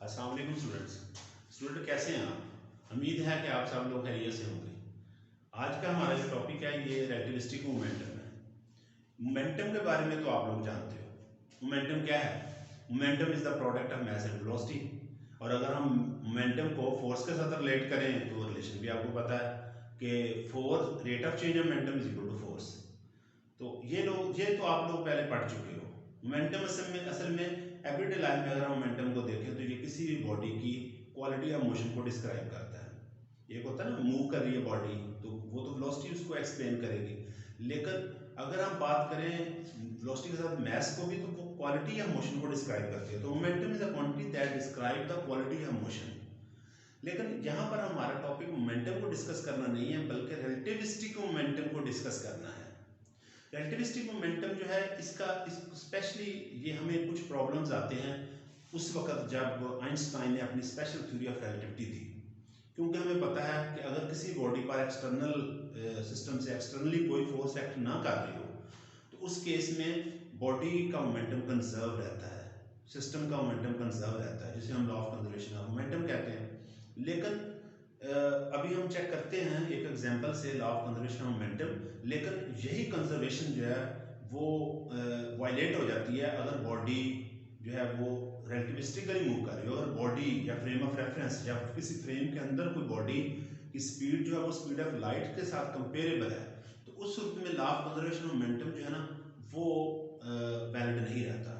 अस्सलाम वालेकुम स्टूडेंट कैसे हैं आप। उम्मीद है कि आप सब लोग खैरियत से होंगे। आज का हमारा जो टॉपिक है ये रिलेटिविस्टिक मोमेंटम है। मोमेंटम के बारे में तो आप लोग जानते हो। मोमेंटम क्या है? Momentum is the product of mass and velocity. और अगर हम मोमेंटम को फोर्स के साथ रिलेट करें तो रिलेशन भी आपको पता है कि force rate of change of momentum is equal to force. तो ये तो आप लोग पहले पढ़ चुके हो। मोमेंटम असल में एवरीडे लाइफ में अगर हम मोमेंटम को देखें तो ये किसी भी बॉडी की क्वालिटी ऑफ मोशन को डिस्क्राइब करता है। एक होता है ना मूव कर रही है बॉडी, तो वो तो वेलोसिटी उसको एक्सप्लेन करेगी। लेकिन अगर हम बात करें वेलोसिटी के साथ मास को भी, तो वो क्वालिटी ऑफ मोशन को डिस्क्राइब करती है। तो momentum is a quantity that describe the quality of motion. लेकिन यहाँ पर हमारा टॉपिक मोमेंटम को डिस्कस करना नहीं है, बल्कि रिलेटिविस्टिक मोमेंटम को डिस्कस करना है। रिलेटिविस्टिक मोमेंटम जो है इसका स्पेशली ये हमें कुछ प्रॉब्लम्स आते हैं उस वक्त जब आइंस्टाइन ने अपनी स्पेशल थ्योरी ऑफ रिलेटिविटी दी। क्योंकि हमें पता है कि अगर किसी बॉडी पर एक्सटर्नल सिस्टम से एक्सटर्नली कोई फोर्स एक्ट ना कर रही हो तो उस केस में बॉडी का मोमेंटम कंजर्व रहता है, सिस्टम का मोमेंटम कंजर्व रहता है, जिसे हम law of conservation of momentum कहते हैं। लेकिन अभी हम चेक करते हैं एक एग्जांपल से law of conservation of momentum. लेकिन यही कंजर्वेशन जो है वो वायलेट हो जाती है अगर बॉडी जो है वो रिलेटिविस्टिकली मूव कर रही हो। अगर बॉडी या फ्रेम ऑफ रेफरेंस या किसी फ्रेम के अंदर कोई बॉडी की स्पीड जो है वो स्पीड ऑफ लाइट के साथ कंपेरेबल है, तो उस सूरत में law of conservation of momentum जो है ना वो वैलिड नहीं रहता।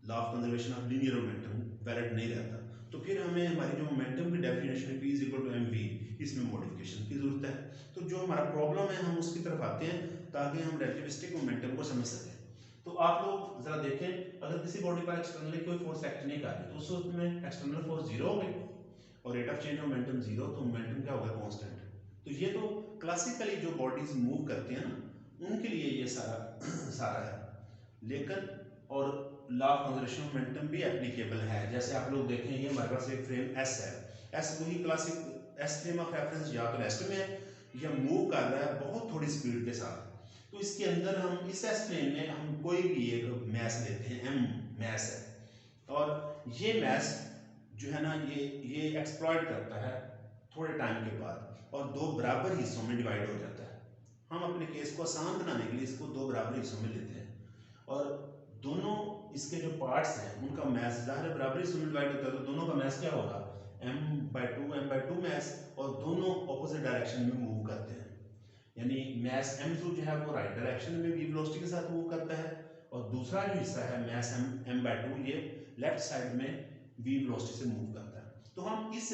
Law of conservation of linear momentum valid नहीं रहता। तो फिर हमें हमारी जो मोमेंटम की डेफिनेशन है P is equal to mv, इसमें मॉडिफिकेशन की जरूरत है। तो जो हमारा प्रॉब्लम है हम उसकी तरफ आते हैं ताकि हम रिलेटिविस्टिक मोमेंटम को समझ सकें। तो आप लोग जरा देखें, अगर किसी बॉडी पर एक्सटर्नली कोई फोर्स एक्ट नहीं कर रही तो उस वक्त में एक्सटर्नल फोर्स जीरो हो गई और rate of change of momentum zero, तो मोमेंटम क्या होगा? कांस्टेंट। तो ये तो क्लासिकली जो बॉडीज मूव करती हैं ना उनके लिए ये सारा है। लेकिन और law of conservation of momentum भी एप्लीकेबल है। जैसे आप लोग देखें ये हमारे पास एक फ्रेम एस है। एस वही classic S frame of reference या तो रेस्ट में है या मूव कर रहा है बहुत थोड़ी स्पीड के साथ। तो इसके अंदर हम इस एस फ्रेम में हम कोई भी एक मैस लेते हैं, एम मैस है, और ये मैस जो है ना ये एक्सप्लॉइट करता है थोड़े टाइम के बाद और दो बराबर हिस्सों में डिवाइड हो जाता है। हम अपने केस को आसान बनाने के लिए इसको दो बराबर हिस्सों में लेते हैं और दोनों इसके जो पार्ट्स हैं उनका मैस ज़ाहिर बराबर हिस्सों में डिवाइड होता है। तो दोनों का मैस क्या होगा? m/2 मैस, और दोनों ऑपोजिट डायरेक्शन में मूव करते हैं। यानी मैस m2 जो है वो राइट डायरेक्शन में v वेलोसिटी के साथ मूव करता है और दूसरा जो हिस्सा है मैस m/2 ये लेफ्ट साइड में v वेलोसिटी से मूव करता है। तो हम इस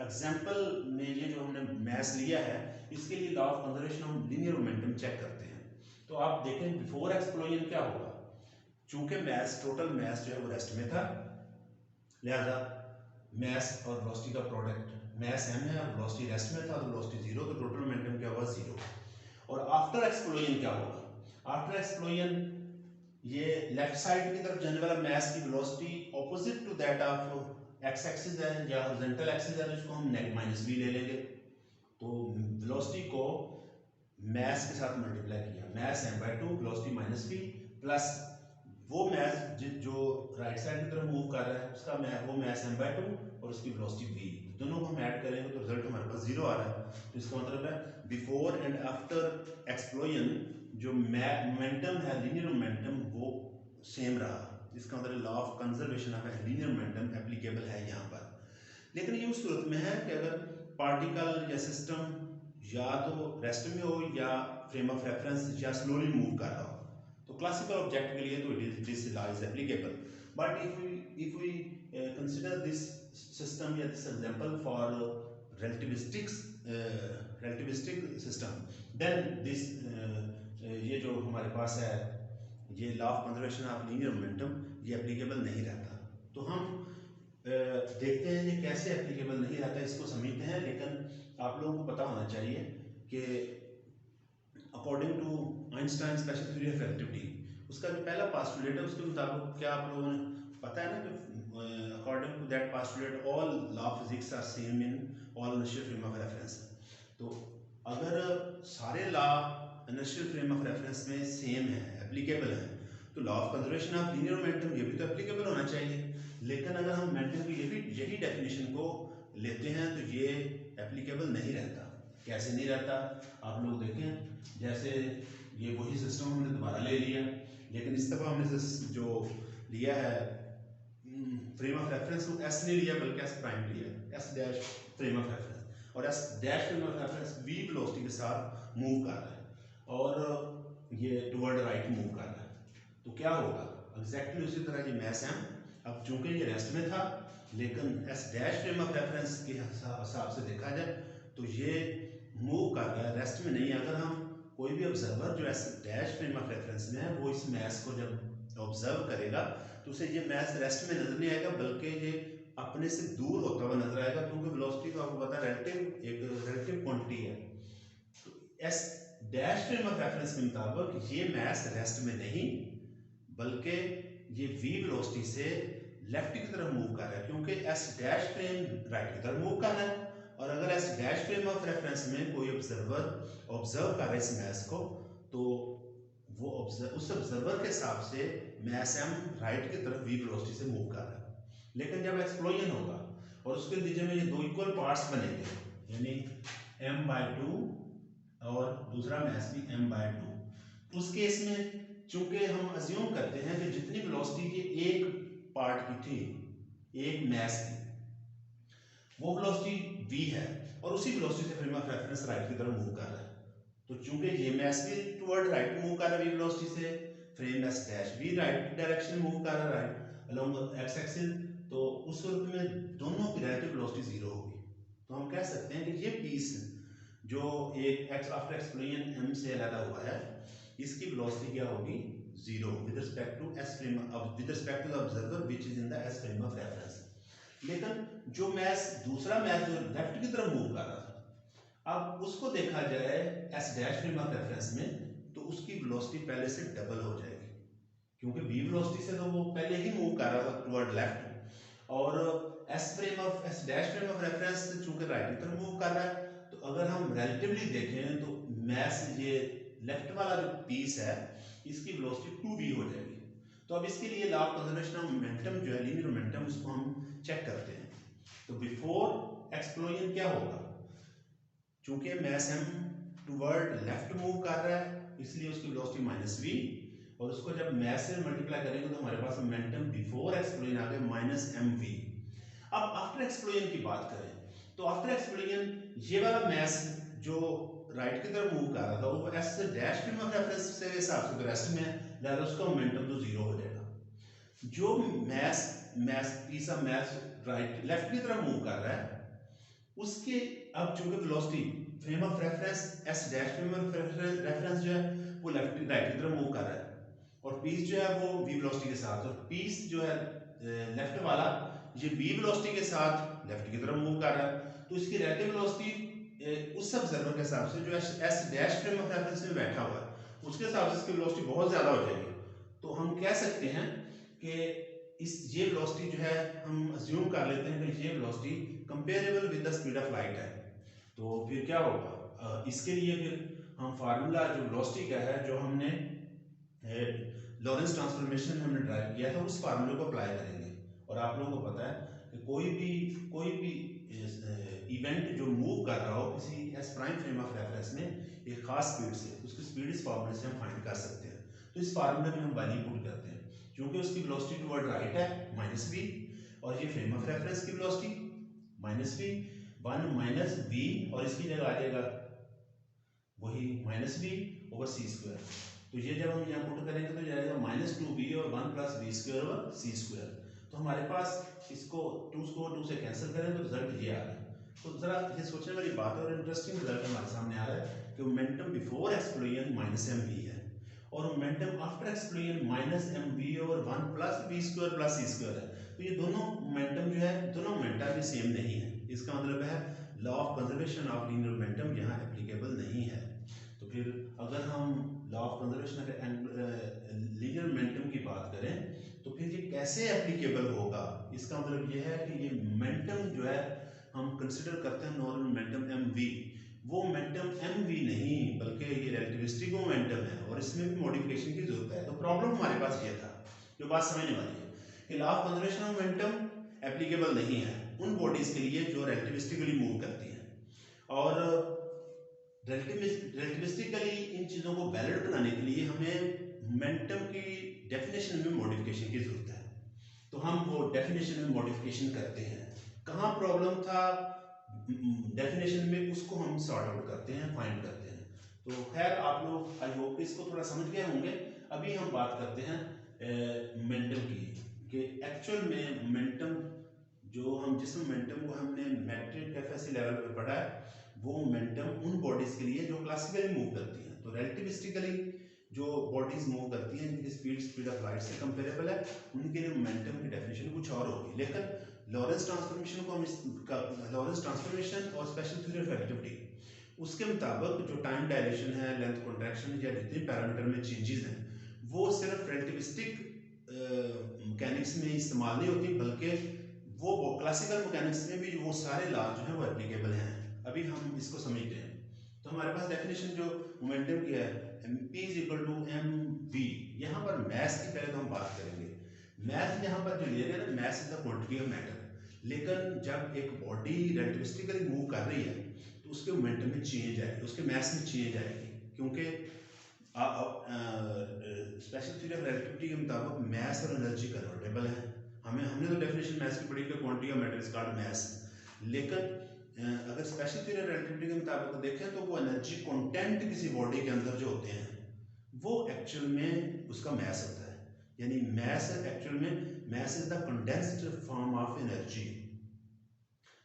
एग्जांपल में ये जो हमने मैस लिया है इसके लिए law of conservation of linear momentum check करते हैं। तो आप देखें बिफोर एक्सप्लोजन क्या होगा। चूंकि मैस टोटल मैस जो है वो रेस्ट में था, लिहाजा मैस और वेलोसिटी का प्रोडक्ट मैस m है और वेलोसिटी रेस्ट में था, तो वेलोसिटी जीरो, तो टोटल मोमेंटम क्या होगा? जीरो। और आफ्टर एक्सप्लोजन क्या होगा? आफ्टर एक्सप्लोजन ये लेफ्ट साइड की तरफ जाने वाला मैस की velocity opposite to that of x axis है या हॉरिजॉन्टल एक्सिस है, जिसको हम -v ले लेंगे। तो वेलोसिटी को मैस के साथ मल्टीप्लाई किया, mass m/2 velocity -v plus वो मैस जो राइट साइड की तरफ मूव कर रहा है उसका वो मैस m/2 और उसकी वेलोसिटी v, दोनों को हम ऐड करेंगे तो रिजल्ट हमारे पास जीरो आ रहा है। तो इसका मतलब है बिफोर एंड आफ्टर एक्सप्लोजन जो मोमेंटम है लीनियर मोमेंटम वो सेम रहा। इसका मतलब law of conservation of linear momentum applicable है यहाँ पर। लेकिन ये उस सूरत में है कि अगर पार्टिकल या सिस्टम या तो रेस्ट में हो या फ्रेम ऑफ रेफरेंस या स्लोली मूव कर रहा हो, तो क्लासिकल ऑब्जेक्ट के लिए तो this law is applicable. But if we consider this system या this example for relativistic system, then this ये जो हमारे पास है ये law of conservation of linear momentum ये एप्लीकेबल नहीं रहता। तो हम देखते हैं ये कैसे एप्लीकेबल नहीं रहता, इसको समझते हैं। लेकिन आप लोगों को पता होना चाहिए कि according to Einstein special theory of relativity उसका जो पहला पास्टुलेट है उसके मुताबिक क्या आप लोगों ने पता है ना कि according to that postulate all law of physics are same in all inertial frame of reference. तो अगर सारे law inertial frame of reference में सेम है, एप्लीकेबल है, तो law of conservation of linear momentum ये भी तो एप्लीकेबल होना चाहिए। लेकिन अगर हम मोमेंटम की यही डेफिनेशन को लेते हैं तो ये एप्लीकेबल नहीं रहता। कैसे नहीं रहता, आप लोग देखें, जैसे ये वही सिस्टम हमने दोबारा ले लिया, लेकिन इस दफ़ा हमने जो लिया है फ्रेम ऑफ रेफरेंस को एस नहीं लिया बल्कि एस प्राइम लिया, S dash frame of reference, और S dash frame of reference V velocity के साथ मूव कर रहा है और ये टुवर्ड राइट मूव कर रहा है। तो क्या होगा, एग्जैक्टली उसी तरह ये मैस एम, अब चूंकि ये रेस्ट में था, लेकिन S dash frame of reference के हिसाब से देखा जाए तो ये मूव कर रहा है, रेस्ट में नहीं। अगर हम कोई भी ऑब्जर्वर जो S dash frame of reference में है वो इस मैस को जब ऑब्जर्व करेगा तो उसे ये मैस रेस्ट में नजर नहीं आएगा, बल्कि ये अपने से दूर होता हुआ नजर आएगा, क्योंकि वेलोसिटी तो आपको पता है रिलेटिव क्वांटिटी है। तो S dash frame of reference के मुताबिक ये मैस रेस्ट में नहीं बल्कि ये वी वेलोसिटी से लेफ्ट की तरफ मूव कर रहा है, क्योंकि एस डैश फ्रेम राइट की तरफ मूव कर रहा है। और अगर S dash frame of reference में कोई ऑब्जर्वर ऑब्जर्व कर रहा है इस मैस को, तो वो उस ऑब्जर्वर के हिसाब से मैस एम राइट की तरफ वी वेलोसिटी से मूव कर रहा है। लेकिन जब एक्सप्लोजन होगा और उसके नतीजे में ये दो इक्वल पार्ट्स बनेंगे, यानी m/2 और दूसरा मैस भी m/2, उस केस में चूंकि हम अज्यूम करते हैं कि जितनी वेलोसिटी ये एक पार्ट की थी, एक मैस की, वो वेलोसिटी v है और उसी वेलोसिटी से फ्रेम ऑफ रेफरेंस राइट की तरफ मूव कर रहा है। तो चूंकि ये मैस भी टुवर्ड राइट मूव कर रहा है वी वेलोसिटी से, फ्रेम एस डैश भी राइट डायरेक्शन मूव कर रहा है राइट अलोंग एक्स एक्सिस, तो उस सूरत में दोनों की रिलेटिव वेलोसिटी जीरो होगी। तो हम कह सकते हैं कि ये पीस जो एक एक्स आफ्टर एक्सप्लोजन m से अलग हुआ है, इसकी वेलोसिटी क्या होगी, zero with respect to S frame with respect to the observer which is in the S frame of reference. लेकिन जो मैस दूसरा मैस जो लेफ्ट की तरफ मूव कर रहा था, अब उसको देखा जाए S dash frame of reference में, तो उसकी वेलोसिटी पहले से डबल हो जाएगी, क्योंकि वी वेलोसिटी से तो वो पहले ही मूव कर रहा था टुवर्ड लेफ्ट, और S dash frame of reference चूंकि राइट की तरफ मूव कर रहा है, तो अगर हम रिलेटिवली देखें तो मैस ये लेफ्ट वाला जो पीस है इसकी वेलोसिटी 2v हो जाएगी। तो अब इसके लिए law of conservation of momentum जो है, लीनियर मोमेंटम, उसको हम चेक करते हैं। तो बिफोर एक्सप्लोजन क्या होगा, चूंकि mass M toward left move कर रहा है इसलिए उसकी वेलोसिटी -v, और उसको जब मैस से मल्टीप्लाई करेंगे तो हमारे पास मोमेंटम बिफोर एक्सप्लोजन आ गया -mv। अब आफ्टर एक्सप्लोजन की बात करें तो आफ्टर एक्सप्लोजन ये वाला मैस जो राइट की तरफ मूव कर रहा था वो S dash frame of reference से हिसाब से तो रेस्ट में, लिहाजा उसका मोमेंटम तो जीरो हो जाएगा। जो piece of mass right left की तरफ मूव कर रहा है उसके अब चूंकि velocity frame of reference S dash frame of reference जो है वो राइट की तरफ मूव कर रहा है, और पीस जो है वो वी वेलोसिटी के साथ, और पीस जो है लेफ्ट वाला ये वी वेलोसिटी के साथ लेफ्ट की तरफ मूव कर रहा है। तो इसकी रिलेटिव वेलोसिटी उस ऑब्जर्वर के हिसाब से जो S dash frame of reference में बैठा हुआ है उसके हिसाब से इसकी वेलोसिटी बहुत ज्यादा हो जाएगी। तो हम कह सकते हैं कि ये वेलोसिटी जो है हम अज्यूम कर लेते हैं कि ये velocity comparable with the speed of light है। तो फिर क्या होगा, इसके लिए फिर हम फार्मूला जो वेलोसिटी का है जो हमने लॉरेंस ट्रांसफॉर्मेशन हमने ड्राइव किया है उस फार्मूले को अप्लाई करेंगे। और आप लोगों को पता है कि कोई भी इवेंट जो मूव कर रहा हो किसी S prime frame of reference में एक खास स्पीड से, उसकी स्पीड इस फार्मूले से हम फाइंड कर सकते हैं। तो इस फार्मूले में हम वैल्यू पुट करते हैं, क्योंकि उसकी वेलोसिटी टुवर्ड राइट है -v, और ये फ्रेम ऑफ रेफरेंस की वेलोसिटी -v, 1 -v, और इसकी जगह आ जाएगा वही -v/c²। तो ये जब हम यहाँ पुट करेंगे तो जाएगा -2v और 1 + v²/c²। तो हमारे पास इसको 2 से कैंसिल करें तो रिजल्ट ये आ रहा है। तो जरा ये सोचने वाली बात है और इंटरेस्टिंग रिजल्ट हमारे सामने आ रहा है कि मोमेंटम बिफोर एक्सप्लोजन -mv है और मोमेंटम आफ्टर एक्सप्लोजन -mv और 1 + v²/c² है। तो ये दोनों मोमेंटम जो है, दोनों मोमेंटा भी सेम नहीं है। इसका मतलब है law of conservation of linear momentum यहाँ एप्लीकेबल नहीं है। तो फिर अगर हम law of conservation of linear momentum की बात करें तो फिर ये कैसे एप्लीकेबल होगा, इसका मतलब ये है कि ये मोमेंटम जो है हम कंसिडर करते हैं नॉर्मल मोमेंटम mv, वो मोमेंटम mv नहीं बल्कि ये रिलेटिविस्टिक मोमेंटम है और इसमें भी मॉडिफिकेशन की जरूरत है। तो प्रॉब्लम हमारे पास ये था, जो बात समझने वाली है कि law of conservation of momentum applicable नहीं है उन बॉडीज़ के लिए जो रिलेटिविस्टिकली मूव करती हैं। और रिलेटिविस्टिकली इन चीज़ों को वैलिड बनाने के लिए हमें मोमेंटम की डेफिनेशन में मॉडिफिकेशन की ज़रूरत है। तो हम वो डेफिनेशन में मॉडिफिकेशन करते हैं। कहाँ प्रॉब्लम था डेफिनेशन में, उसको हम सॉर्ट आउट करते हैं, फाइंड करते हैं। तो खैर आप लोग आई होप इसको थोड़ा समझ गए होंगे। अभी हम बात करते हैं मोमेंटम की, कि एक्चुअल में मोमेंटम जो हम जिस मोमेंटम को हमने मैट्रिक एफएससी लेवल पे पढ़ा है, वो मोमेंटम उन बॉडीज के लिए जो क्लासिकली मूव करती हैं। तो रिलेटिविस्टिकली जो बॉडीज मूव करती हैं जिनकी स्पीड ऑफ लाइट से कंपेरेबल है, उनके लिए मोमेंटम की डेफिनेशन कुछ और होगी। लेकिन लॉरेंस ट्रांसफॉर्मेशन को हम लॉरेंस ट्रांसफॉर्मेशन और स्पेशल थ्योरी ऑफ रिलेटिविटी, उसके मुताबिक जो टाइम डायलेशन है, लेंथ कॉन्ट्रैक्शन या जितने पैरामीटर में चेंजेस हैं, वो सिर्फ रिलेटिविस्टिक मैकेनिक्स में इस्तेमाल नहीं होती, बल्कि वो क्लासिकल मैकेनिक्स में भी वो सारे लॉ जो हैं वो एप्लीकेबल हैं। अभी हम इसको समझते हैं। तो हमारे पास डेफिनेशन जो मोमेंटम की है, P is equal to mv। यहाँ पर मैथ की पहले तो हम बात करेंगे। मैथ यहाँ पर जो लिया गया ना, math is the quantity of matter. लेकिन जब एक बॉडी रिलेटिविस्टिकली मूव कर रही है तो उसके मोमेंटम में चेंज आएगी, उसके मैथ में चेंज आएगी, क्योंकि स्पेशल थ्योरी ऑफ रिलेटिविटी के मुताबिक मैथ और एनर्जी कन्वर्टेबल है। हमने तो डेफिनेशन मैथ की पढ़ी कि quantity of matter is called math. लेकिन अगर स्पेशल थ्योरी ऑफ रिलेटिविटी के मुताबिक देखें तो वो एनर्जी कंटेंट किसी बॉडी के अंदर जो होते हैं वो एक्चुअल में उसका मैस होता है। यानी मैस एक्चुअल में mass is the condensed form of energy.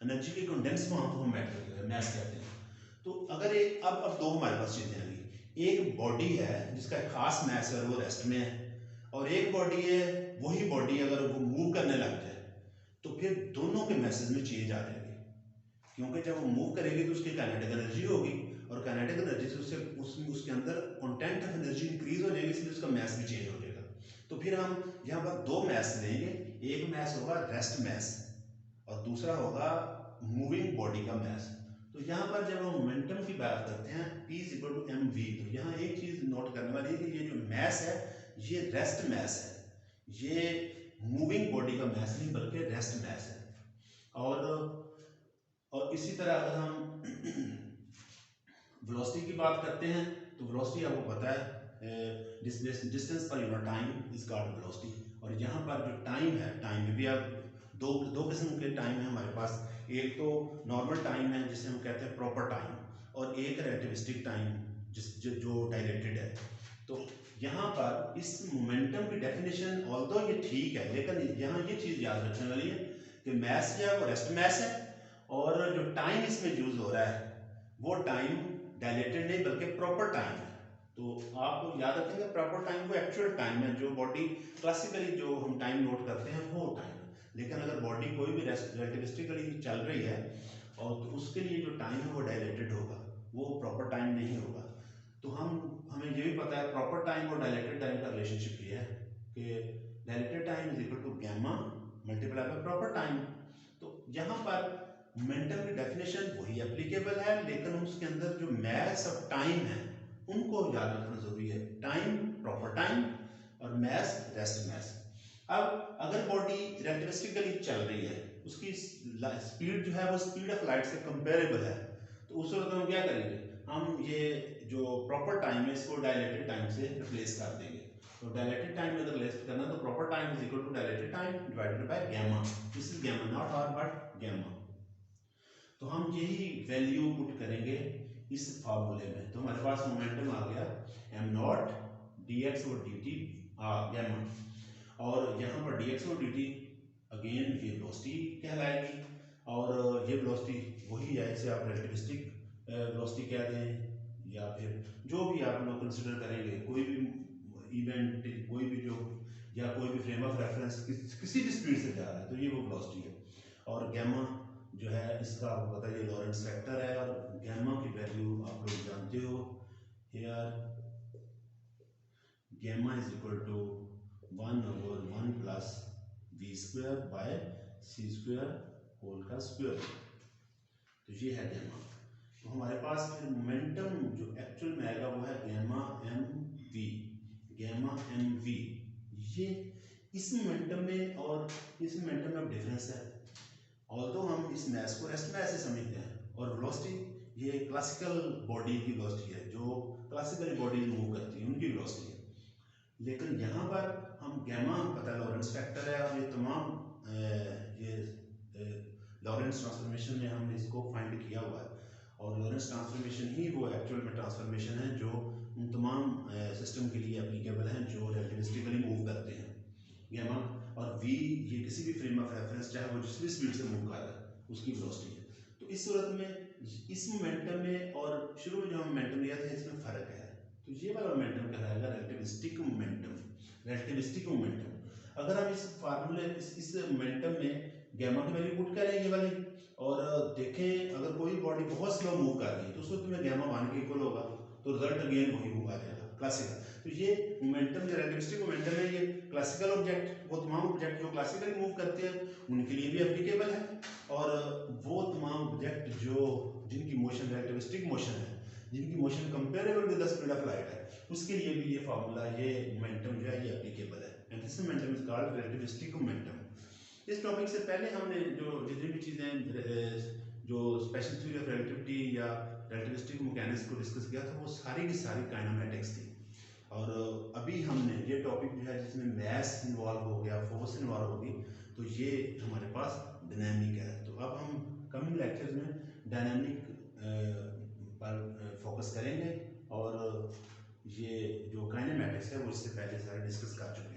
Energy के कंडेंस फॉर्म को हम मैस कहते हैं। तो अगर एक अब दो हमारे पास चीजें आएंगी, एक बॉडी है जिसका एक खास मैस है और वो रेस्ट में है, और एक बॉडी है, वही बॉडी अगर वो मूव करने लग जाए तो फिर दोनों के मैसेज में चेंज आ जाएगी, क्योंकि जब वो मूव करेगी तो उसकी काइनेटिक एनर्जी होगी, और काइनेटिक एनर्जी से उसके अंदर कंटेंट ऑफ एनर्जी इंक्रीज हो जाएगी, इसलिए उसका मैस भी चेंज हो जाएगा। तो फिर हम यहाँ पर दो मैस लेंगे, एक मैस होगा रेस्ट मैस और दूसरा होगा मूविंग बॉडी का मैस। तो यहाँ पर जब हम मोमेंटम की बात करते हैं P is equal to mv, तो यहाँ एक चीज नोट करने वाली है कि ये जो मैस है ये रेस्ट मैस है, ये मूविंग बॉडी का मैस नहीं बल्कि रेस्ट मैस है। और इसी तरह अगर हम वेलोसिटी की बात करते हैं तो वेलोसिटी आपको पता है distance per unit time is called velocity. और यहाँ पर जो टाइम है, टाइम में भी आप दो किस्म के टाइम है हमारे पास। एक तो नॉर्मल टाइम है जिसे हम कहते हैं प्रॉपर टाइम, और एक रिलेटिविस्टिक टाइम जो डायलेटेड है। तो यहाँ पर इस मोमेंटम की डेफिनेशन ऑल्दो ये ठीक है, लेकिन यहाँ ये चीज़ याद रखने वाली है कि मैस जो है वो रेस्ट मैस है, और जो टाइम इसमें यूज हो रहा है वो टाइम डायलेटेड नहीं बल्कि प्रॉपर टाइम है। तो आप याद रखेंगे प्रॉपर टाइम वो एक्चुअल टाइम है, जो बॉडी क्लासिकली जो हम टाइम नोट करते हैं वो टाइम है। लेकिन अगर बॉडी कोई भी रिलेटिविस्टिकली चल रही है और तो उसके लिए जो टाइम है वो डायलेटेड होगा, वो प्रॉपर टाइम नहीं होगा। तो हमें ये भी पता है प्रॉपर टाइम और डायलेटेड टाइम का रिलेशनशिप ये है कि dilated time is equal to gamma multiply by proper time. तो यहाँ पर मोमेंटम की डेफिनेशन वही एप्लीकेबल है, लेकिन उसके अंदर जो मैथ्स ऑफ टाइम है उनको याद रखना जरूरी है। टाइम प्रॉपर टाइम और मैथ्स रेस्ट मैथ्स। अब अगर बॉडी रिलेटिविस्टिकली चल रही है, उसकी स्पीड जो है वो स्पीड ऑफ लाइट से कंपेरेबल है, तो उस वक्त हम क्या करेंगे, हम ये जो प्रॉपर टाइम है इसको डायलेटेड टाइम से रिप्लेस कर देंगे। तो डायलेटेड टाइम में अगर रिप्लेस करना तो proper time is equal to dilated time divided by gamma. This is gamma, not R but gamma. तो हम यही वैल्यू पुट करेंगे इस फार्मूले में। तो हमारे पास मोमेंटम आ गया m नॉट dx और dt गैमा, और यहाँ पर dx और dt अगेन ये वेलोसिटी कहलाएगी, और ये वेलोसिटी वही है जिसे आप रिलेटिविस्टिक वेलोसिटी कहते हैं, या फिर जो भी आप लोग कंसिडर करेंगे, कोई भी इवेंट, कोई भी जो या कोई भी फ्रेम ऑफ रेफरेंस किसी भी स्पीड से जा रहा है तो ये वो वेलोसिटी है। और गैमा जो है इसका आपको पता है ये लॉरेंस फैक्टर है, और गैमा की वैल्यू आप लोग जानते हो, here gamma is equal to 1/1 plus v square by c square whole का स्क्वायर। तो ये है गैमा। तो हमारे पास फिर मोमेंटम जो एक्चुअल में आएगा वो है गैमा mv, गैमा mv। ये इस मोमेंटम में और इस मोमेंटम में डिफरेंस है। ऑल्दो हम इस मैस को रेस्ट मैस से समझते हैं, और वेलोसिटी ये क्लासिकल बॉडी की वेलोसिटी है, जो क्लासिकल बॉडी मूव करती है उनकी वेलोसिटी है। लेकिन यहाँ पर हम गैमा पता है लॉरेंस फैक्टर है, और ये तमाम लॉरेंस ट्रांसफॉर्मेशन में हमने इसको फाइंड किया हुआ है, और लॉरेंस ट्रांसफॉर्मेशन ही वो एक्चुअल में ट्रांसफॉर्मेशन है जो उन तमाम सिस्टम के लिए एप्लीकेबल हैं जो रिलेटिविस्टिकली मूव करते हैं। गैमा और वी ये किसी भी फ्रेम ऑफ रेफरेंस चाहे वो जिस भी स्पीड से मूव कर रहा है उसकी वेलोसिटी है। तो इस सूरत में इस मोमेंटम में और शुरू में जो हम मोमेंटम लिया था इसमें फ़र्क है। तो ये वाला मोमेंटम कहलाएगा रिलेटिविस्टिक मोमेंटम। रिलेटिविस्टिक मोमेंटम अगर हम इस फार्मूले इस मोमेंटम में गैमा की वैल्यू पुट करें ये वाली, और देखें अगर कोई बॉडी बहुत स्लो मूव कर रही है तो उस वक्त में गैमा 1 के इक्वल होगा, तो रिजल्ट अगेन वही होगा जाएगा क्लासिकल। तो ये मोमेंटम जो रिलेटिविस्टिक मोमेंटम है ये क्लासिकल ऑब्जेक्ट, वो तमाम ऑब्जेक्ट जो क्लासिकल मूव करते हैं उनके लिए भी एप्लीकेबल है, और वो तमाम ऑब्जेक्ट जो जिनकी मोशन रिलेटिविस्टिक मोशन है, जिनकी motion comparable with the speed of light है, उसके लिए भी ये फार्मूला ये मोमेंटम जो है ये एप्लीकेबल है। And this momentum is called relativistic momentum. इस टॉपिक से पहले हमने जो जितनी भी चीज़ें जो स्पेशल थ्योरी ऑफ रिलेटिविटी या रिलेटिविस्टिक मैकेनिक्स को डिस्कस किया था वो सारी की सारी काइनेमेटिक्स थी, और अभी हमने ये टॉपिक जो है जिसमें मैस इन्वॉल्व हो गया, फोर्स इन्वॉल्व होगी, तो ये हमारे पास डायनामिक है। तो अब हम कमिंग लेक्चर्स में डायनामिक पर फोकस करेंगे, और ये जो काइनेमेटिक्स है वो इससे पहले सारे डिस्कस कर चुके हैं।